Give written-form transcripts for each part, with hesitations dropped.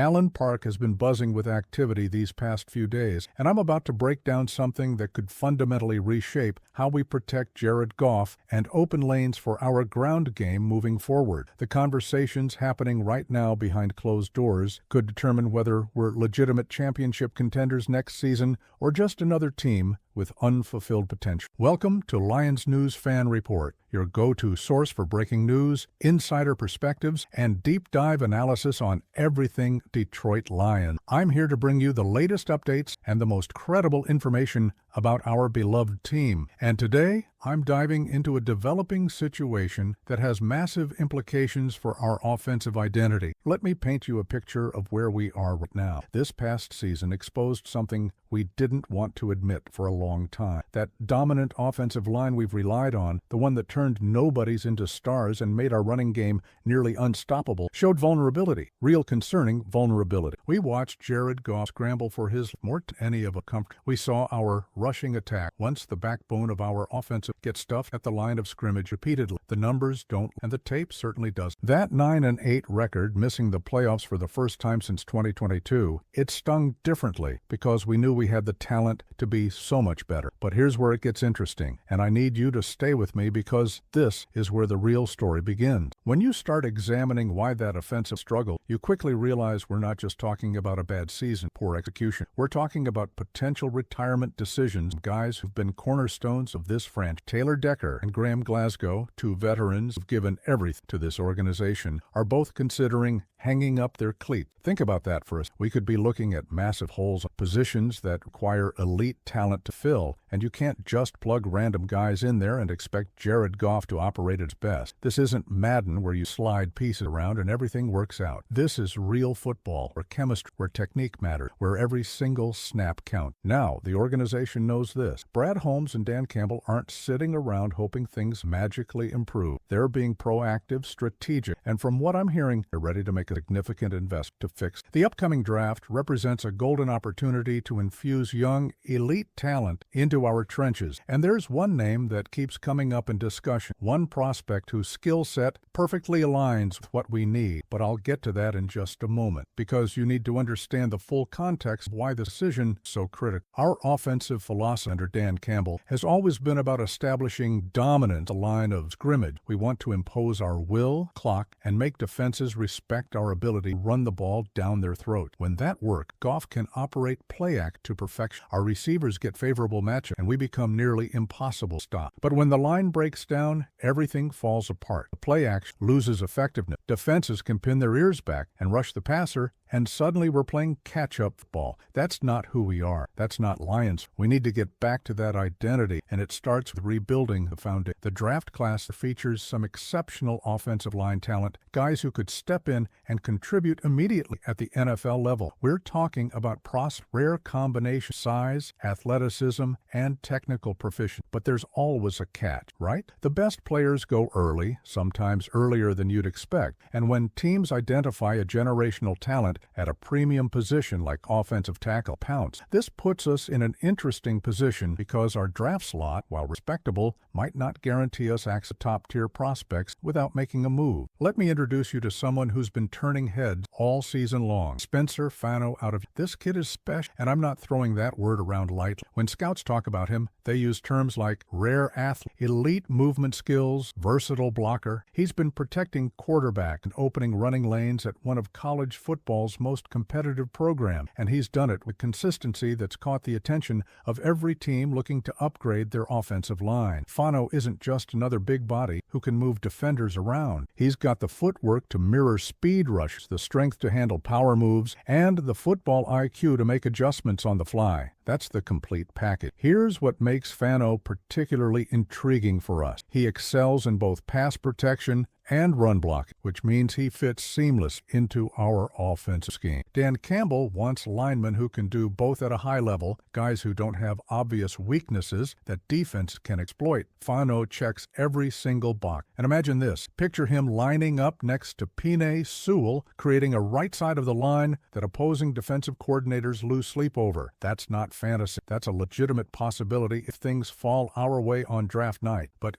Allen Park has been buzzing with activity these past few days, and I'm about to break down something that could fundamentally reshape how we protect Jared Goff and open lanes for our ground game moving forward. The conversations happening right now behind closed doors could determine whether we're legitimate championship contenders next season or just another team with unfulfilled potential. Welcome to Lions News Fan Report, your go-to source for breaking news, insider perspectives, and deep dive analysis on everything Detroit Lions. I'm here to bring you the latest updates and the most credible information about our beloved team. And today, I'm diving into a developing situation that has massive implications for our offensive identity. Let me paint you a picture of where we are right now. This past season exposed something we didn't want to admit for a long time. That dominant offensive line we've relied on, the one that turned nobodies into stars and made our running game nearly unstoppable, showed vulnerability, real concerning vulnerability. We watched Jared Goff scramble for his more than any of a comfort. We saw our rushing attack, once the backbone of our offensive, get stuffed at the line of scrimmage repeatedly. The numbers don't, and the tape certainly does. That 9-8 record, missing the playoffs for the first time since 2022, it stung differently because we knew we had the talent to be so much better. But here's where it gets interesting, and I need you to stay with me because this is where the real story begins. When you start examining why that offensive struggled, you quickly realize we're not just talking about a bad season, poor execution. We're talking about potential retirement decisions, guys who've been cornerstones of this franchise. Taylor Decker and Graham Glasgow, two veterans who've given everything to this organization, are both considering hanging up their cleat. Think about that for us. We could be looking at massive holes, positions that require elite talent to fill, and you can't just plug random guys in there and expect Jared Goff to operate at his best. This isn't Madden where you slide pieces around and everything works out. This is real football, where chemistry, where technique matters, where every single snap counts. Now, the organization knows this. Brad Holmes and Dan Campbell aren't sitting around hoping things magically improve. They're being proactive, strategic, and from what I'm hearing, they're ready to make a significant investment to fix. The upcoming draft represents a golden opportunity to infuse young, elite talent into our trenches. And there's one name that keeps coming up in discussion, one prospect whose skill set perfectly aligns with what we need. But I'll get to that in just a moment, because you need to understand the full context of why the decision is so critical. Our offensive philosophy under Dan Campbell has always been about establishing dominance at the line of scrimmage. We want to impose our will, clock, and make defenses respect our ability to run the ball down their throat. When that works, Goff can operate play act to perfection. Our receivers get favorable matchup, and we become nearly impossible to stop. But when the line breaks down, everything falls apart. The play action loses effectiveness. Defenses can pin their ears back and rush the passer, and suddenly we're playing catch-up football. That's not who we are. That's not Lions. We need to get back to that identity, and it starts with rebuilding the foundation. The draft class features some exceptional offensive line talent, guys who could step in and contribute immediately at the NFL level. We're talking about rare combination size, athleticism, and technical proficiency. But there's always a catch, right? The best players go early, sometimes earlier than you'd expect, and when teams identify a generational talent at a premium position like offensive tackle, pounce. This puts us in an interesting position because our draft slot, while respectable, might not guarantee us access to top-tier prospects without making a move. Let me introduce you to someone who's been turning heads all season long. Spencer Fano out of... This kid is special, and I'm not throwing that word around lightly. When scouts talk about him, they use terms like rare athlete, elite movement skills, versatile blocker. He's been protecting quarterback and opening running lanes at one of college football's most competitive programs, and he's done it with consistency that's caught the attention of every team looking to upgrade their offensive line. Fano isn't just another big body who can move defenders around. He's got the footwork to mirror speed rushes, the strength to handle power moves, and the football IQ to make adjustments on the fly. That's the complete package. Here's what makes Fano particularly intriguing for us. He excels in both pass protection and run block, which means he fits seamless into our offensive scheme. Dan Campbell wants linemen who can do both at a high level, guys who don't have obvious weaknesses that defense can exploit. Fano checks every single box. And imagine this. Picture him lining up next to Penei Sewell, creating a right side of the line that opposing defensive coordinators lose sleep over. That's not fantasy. That's a legitimate possibility if things fall our way on draft night. But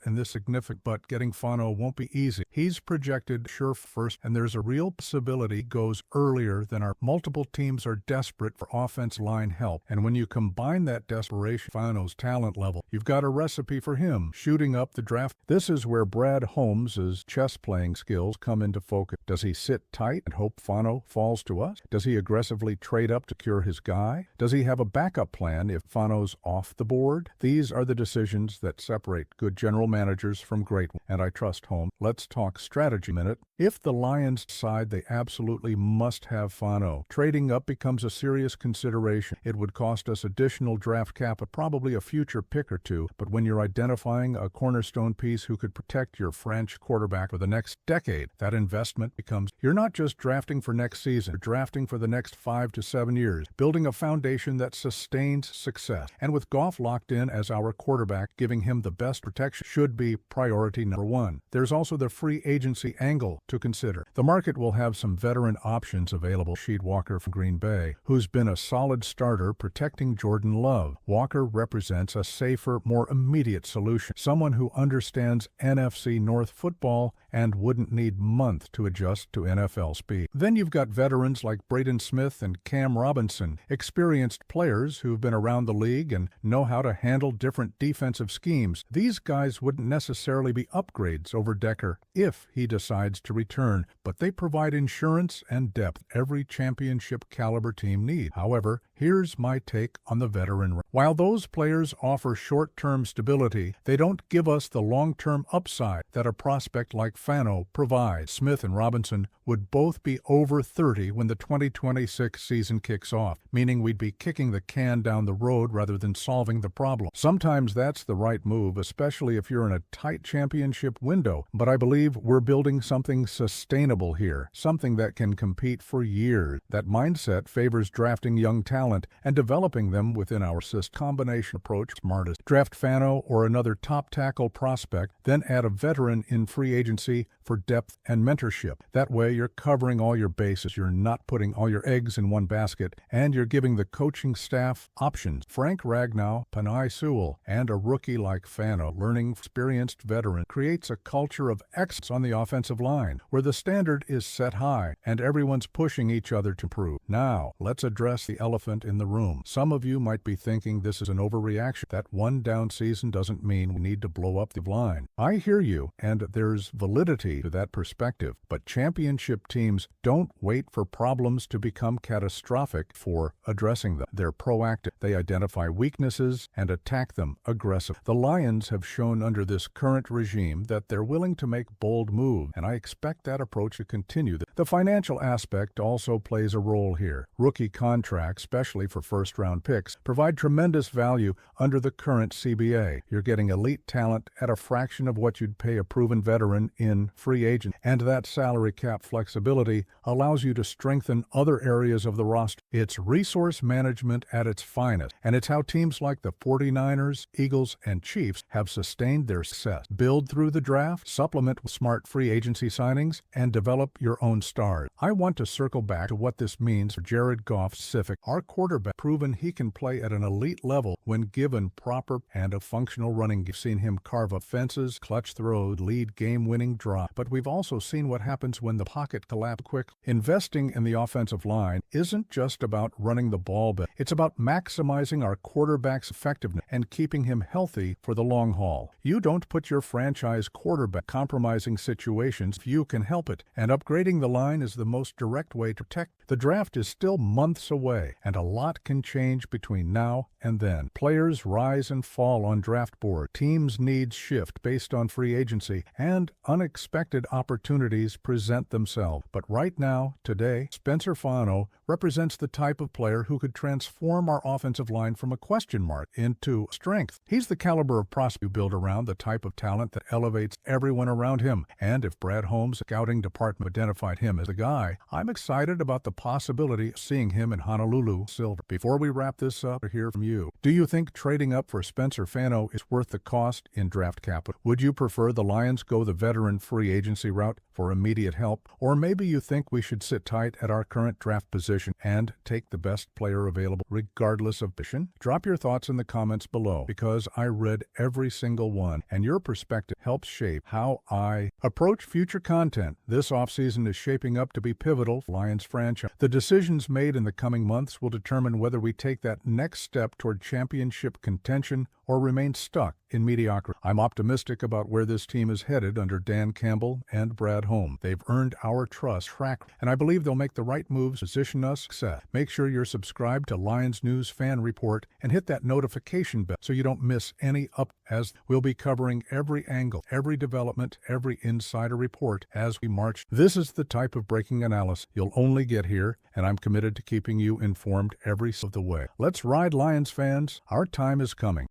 getting Fano won't be easy. He's projected sure first, and there's a real possibility he goes earlier than our multiple teams are desperate for offense line help. And when you combine that desperation with Fano's talent level, you've got a recipe for him shooting up the draft. This is where Brad Holmes' chess-playing skills come into focus. Does he sit tight and hope Fano falls to us? Does he aggressively trade up to cure his guy? Does he have a backup plan if Fano's off the board? These are the decisions that separate good general managers from great ones, and I trust Holmes. Let's talk strategy a minute. If the Lions decide they absolutely must have Fano, trading up becomes a serious consideration. It would cost us additional draft cap, probably a future pick or two, but when you're identifying a cornerstone piece who could protect your French quarterback for the next decade, that investment becomes, you're not just drafting for next season, you're drafting for the next 5 to 7 years, building a foundation that sustains success. And with Goff locked in as our quarterback, giving him the best protection should be priority number one. There's also the free agency angle to consider. The market will have some veteran options available. Sheed Walker from Green Bay, who's been a solid starter protecting Jordan Love. Walker represents a safer, more immediate solution, someone who understands NFC North football and wouldn't need months to adjust to NFL speed. Then you've got veterans like Braden Smith and Cam Robinson, experienced players who've been around the league and know how to handle different defensive schemes. These guys wouldn't necessarily be upgrades over Decker if he decides to return, but they provide insurance and depth every championship caliber team needs. However, here's my take on the veteran. While those players offer short-term stability, they don't give us the long-term upside that a prospect like Fano provides. Smith and Robinson would both be over 30 when the 2026 season kicks off, meaning we'd be kicking the can down the road rather than solving the problem. Sometimes that's the right move, especially if you're in a tight championship window, but I believe we're building something sustainable here, something that can compete for years. That mindset favors drafting young talent and developing them within our system. Combination approach, smartest. Draft Fano or another top tackle prospect, then add a veteran in free agency for depth and mentorship. That way you're covering all your bases, you're not putting all your eggs in one basket, and you're giving the coaching staff options. Frank Ragnow, Penei Sewell, and a rookie like Fano, learning experienced veteran, creates a culture of excellence on the offensive line, where the standard is set high and everyone's pushing each other to improve. Now, let's address the elephant in the room. Some of you might be thinking this is an overreaction. That one down season doesn't mean we need to blow up the line. I hear you, and there's validity to that perspective, but championship teams don't wait for problems to become catastrophic for addressing them. They're proactive. They identify weaknesses and attack them aggressively. The Lions have shown under this current regime that they're willing to make bold moves, and I expect that approach to continue. The financial aspect also plays a role here. Rookie contracts, especially for first-round picks, provide tremendous value under the current CBA. You're getting elite talent at a fraction of what you'd pay a proven veteran in free agent, and that salary cap flexibility allows you to strengthen other areas of the roster. It's resource management at its finest, and it's how teams like the 49ers, Eagles, and Chiefs have sustained their success. Build through the draft, supplement with smart free agency signings, and develop your own stars. I want to circle back to what this means for Jared Goff specific. Our quarterback proven he can play at an elite level when given proper and a functional running. You've seen him carve up fences, clutch throws, lead game-winning drop, but we've also seen what happens when the pocket collapses quick. Investing in the offensive line isn't just about running the ball, but it's about maximizing our quarterback's effectiveness and keeping him healthy for the long haul. You don't put your franchise quarterback in compromising situations if you can help it, and upgrading the line is the most direct way to protect. The draft is still months away, and a lot can change between now and then. Players rise and fall on draft board. Teams' needs shift based on free agency, and unexpected opportunities present themselves. But right now, today, Spencer Fano represents the type of player who could transform our offensive line from a question mark into strength. He's the caliber of prospect you build around the type of talent that elevates everyone around him. And if Brad Holmes' scouting department identified him as the guy, I'm excited about the possibility of seeing him in Honolulu Silver. Before we wrap this up, I hear from you. Do you think trading up for Spencer Fano is worth the cost in draft capital? Would you prefer the Lions go the veteran free agency route for immediate help? Or maybe you think we should sit tight at our current draft position position and take the best player available regardless of position? Drop your thoughts in the comments below because I read every single one and your perspective helps shape how I approach future content. This offseason is shaping up to be pivotal for Lions franchise. The decisions made in the coming months will determine whether we take that next step toward championship contention or remain stuck in mediocrity. I'm optimistic about where this team is headed under Dan Campbell and Brad Holmes. They've earned our trust, and I believe they'll make the right moves to position us for success. Make sure you're subscribed to Lions News Fan Report and hit that notification bell so you don't miss any as we'll be covering every angle, every development, every insider report as we march. This is the type of breaking analysis you'll only get here, and I'm committed to keeping you informed every step of the way. Let's ride, Lions fans. Our time is coming.